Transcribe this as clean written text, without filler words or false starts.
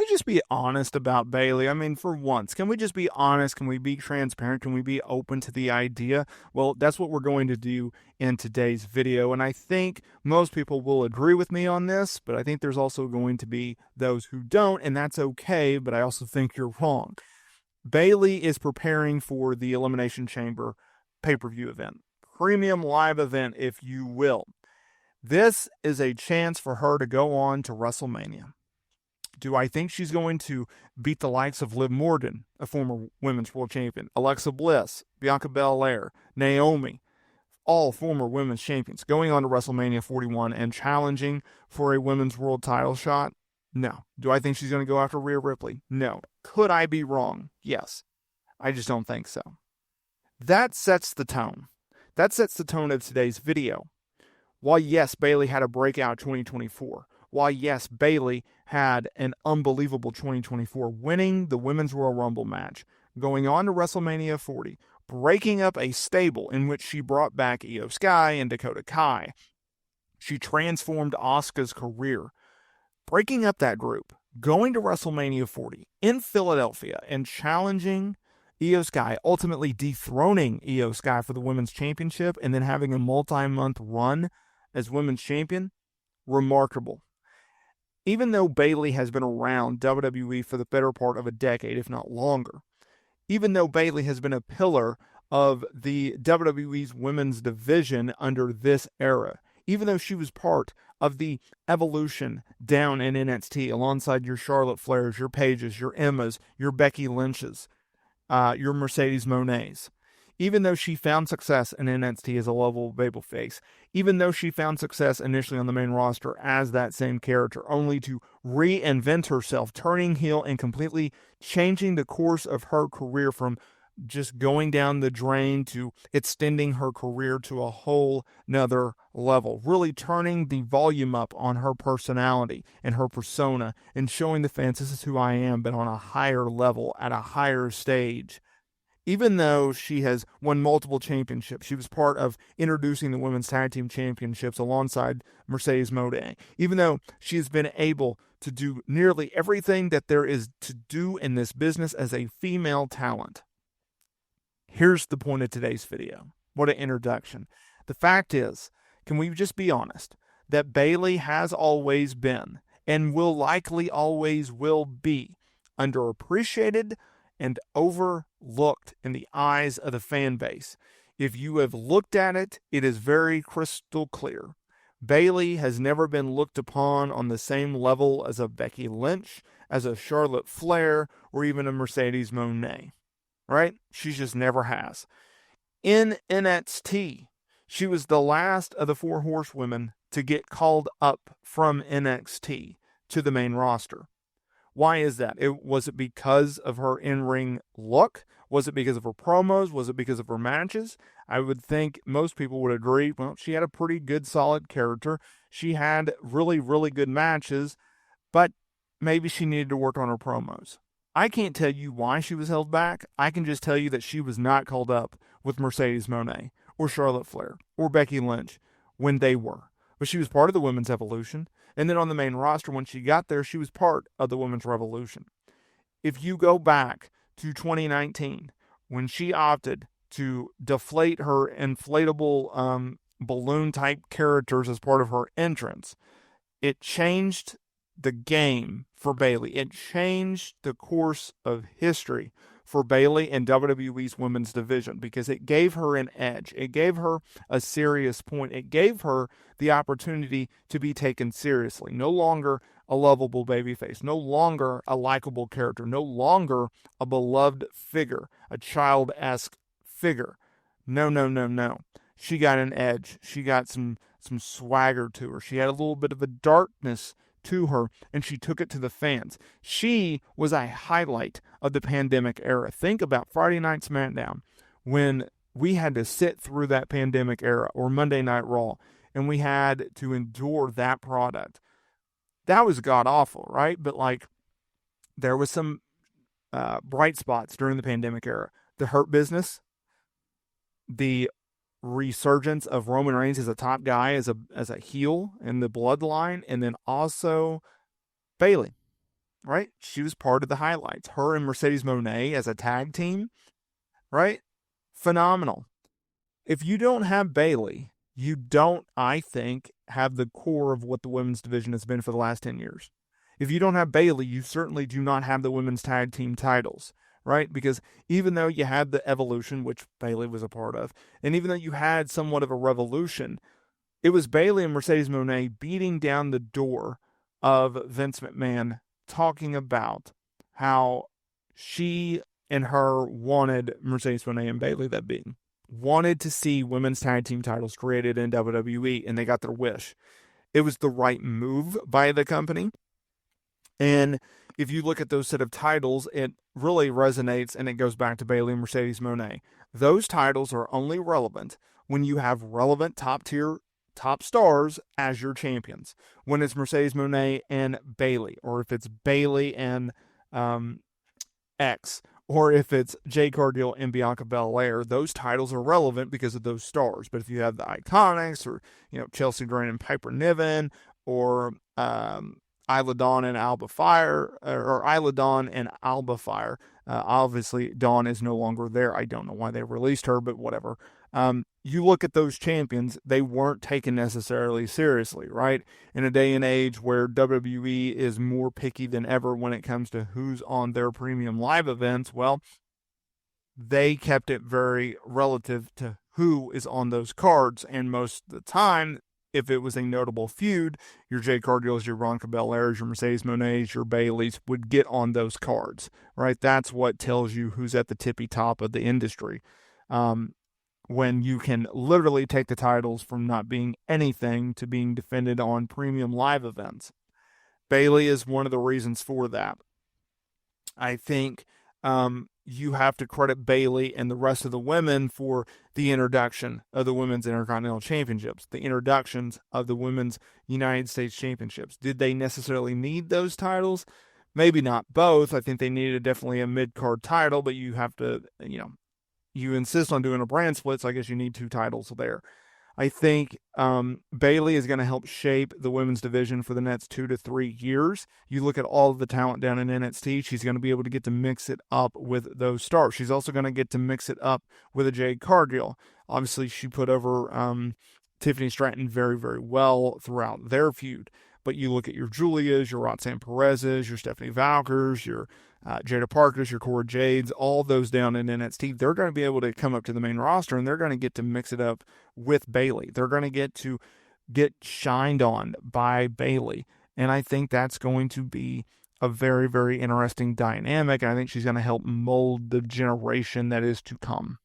just be honest about Bayley? I mean, for once, can we just be honest? Can we be transparent? Can we be open to the idea? Well, that's what we're going to do in today's video. And I think most people will agree with me on this, but I think there's also going to be those who don't, and that's okay. But I also think you're wrong. Bayley is preparing for the Elimination Chamber pay-per-view event, premium live event, if you will. This is a chance for her to go on to WrestleMania. Do I think she's going to beat the likes of Liv Morgan, a former women's world champion, Alexa Bliss, Bianca Belair, Naomi, all former women's champions, going on to WrestleMania 41 and challenging for a women's world title shot? No. Do I think she's going to go after Rhea Ripley? No. Could I be wrong? Yes. I just don't think so. That sets the tone. That sets the tone of today's video. While yes, Bayley had a breakout 2024, while yes, Bayley had an unbelievable 2024, winning the Women's Royal Rumble match, going on to WrestleMania 40, breaking up a stable in which she brought back Io Sky and Dakota Kai. She transformed Asuka's career, breaking up that group, going to WrestleMania 40 in Philadelphia and challenging Io Sky, ultimately dethroning Io Sky for the Women's Championship and then having a multi-month run as Women's Champion. Remarkable. Even though Bayley has been around WWE for the better part of a decade, if not longer, even though Bayley has been a pillar of the WWE's women's division under this era, even though she was part of the evolution down in NXT alongside your Charlotte Flairs, your Paiges, your Emmas, your Becky Lynches, your Mercedes Monets, even though she found success in NXT as a lovable babyface, even though she found success initially on the main roster as that same character, only to reinvent herself, turning heel and completely changing the course of her career from just going down the drain to extending her career to a whole nother level, really turning the volume up on her personality and her persona and showing the fans this is who I am, but on a higher level, at a higher stage. Even though she has won multiple championships, she was part of introducing the Women's Tag Team Championships alongside Mercedes Moné. Even though she has been able to do nearly everything that there is to do in this business as a female talent. Here's the point of today's video. What an introduction. The fact is, can we just be honest, that Bayley has always been, and will likely always will be, underappreciated and overlooked in the eyes of the fan base. If you have looked at it, it is very crystal clear. Bayley has never been looked upon on the same level as a Becky Lynch, as a Charlotte Flair, or even a Mercedes Moné. Right? She just never has. In NXT, she was the last of the four horsewomen to get called up from NXT to the main roster. Why is that? Was it because of her in-ring look? Was it because of her promos? Was it because of her matches? I would think most people would agree, well, she had a pretty good, solid character. She had really, really good matches, but maybe she needed to work on her promos. I can't tell you why she was held back. I can just tell you that she was not called up with Mercedes Moné or Charlotte Flair or Becky Lynch when they were. But she was part of the women's evolution. And then on the main roster, when she got there, she was part of the women's revolution. If you go back to 2019, when she opted to deflate her inflatable balloon-type characters as part of her entrance, it changed the game for Bayley. It changed the course of history for Bayley and WWE's women's division because it gave her an edge. It gave her a serious point. It gave her the opportunity to be taken seriously. No longer a lovable babyface. No longer a likable character. No longer a beloved figure. A child-esque figure. No, no, no, no. She got an edge. She got some swagger to her. She had a little bit of a darkness to her, and she took it to the fans. She was a highlight of the pandemic era. Think about Friday Night SmackDown when we had to sit through that pandemic era, or Monday Night Raw, and we had to endure that product. That was god-awful, right? But, there was some bright spots during the pandemic era. The Hurt Business, the resurgence of Roman Reigns as a top guy, as a heel in the bloodline, and then also Bayley. right? She was part of the highlights. Her and Mercedes Moné as a tag team, right? Phenomenal. If you don't have Bayley, you don't, I think, have the core of what the women's division has been for the last 10 years. If you don't have Bayley, you certainly do not have the women's tag team titles, right? Because even though you had the evolution, which Bayley was a part of, and even though you had somewhat of a revolution, it was Bayley and Mercedes Moné beating down the door of Vince McMahon, talking about how she and her wanted Mercedes Moné and Bayley, that being, wanted to see women's tag team titles created in WWE, and they got their wish. It was the right move by the company. And if you look at those set of titles, it really resonates, and it goes back to Bayley and Mercedes Moné. Those titles are only relevant when you have relevant top tier top stars as your champions. When it's Mercedes Moné and Bayley, or if it's Bayley and X, or if it's Jade Cargill and Bianca Belair, those titles are relevant because of those stars. But if you have the Iconics, or Chelsea Green and Piper Niven, or Isla Dawn and Alba Fire, or Isla Dawn and Alba Fire. Obviously, Dawn is no longer there. I don't know why they released her, but whatever. You look at those champions, they weren't taken necessarily seriously, right? In a day and age where WWE is more picky than ever when it comes to who's on their premium live events, well, they kept it very relative to who is on those cards. And most of the time, if it was a notable feud, your Jade Cargills, your Bianca Belairs, your Mercedes Moné's, your Baileys would get on those cards, right? That's what tells you who's at the tippy top of the industry. When you can literally take the titles from not being anything to being defended on premium live events. Bayley is one of the reasons for that. I think you have to credit Bayley and the rest of the women for the introduction of the Women's Intercontinental Championships, the introductions of the Women's United States Championships. Did they necessarily need those titles? Maybe not both. I think they needed definitely a mid-card title, but you have to, you insist on doing a brand split, so I guess you need two titles there. I think Bayley is going to help shape the women's division for the next 2 to 3 years. You look at all of the talent down in NXT, she's going to be able to get to mix it up with those stars. She's also going to get to mix it up with a Jade Cargill. Obviously, she put over Tiffany Stratton very, very well throughout their feud. But you look at your Julias, your Roxanne Perez's, your Stephanie Valkers, your Jada Parker's, your Cora Jades, all those down in NXT, they're going to be able to come up to the main roster, and they're going to get to mix it up with Bayley. They're going to get shined on by Bayley. And I think that's going to be a very, very interesting dynamic. And I think she's going to help mold the generation that is to come.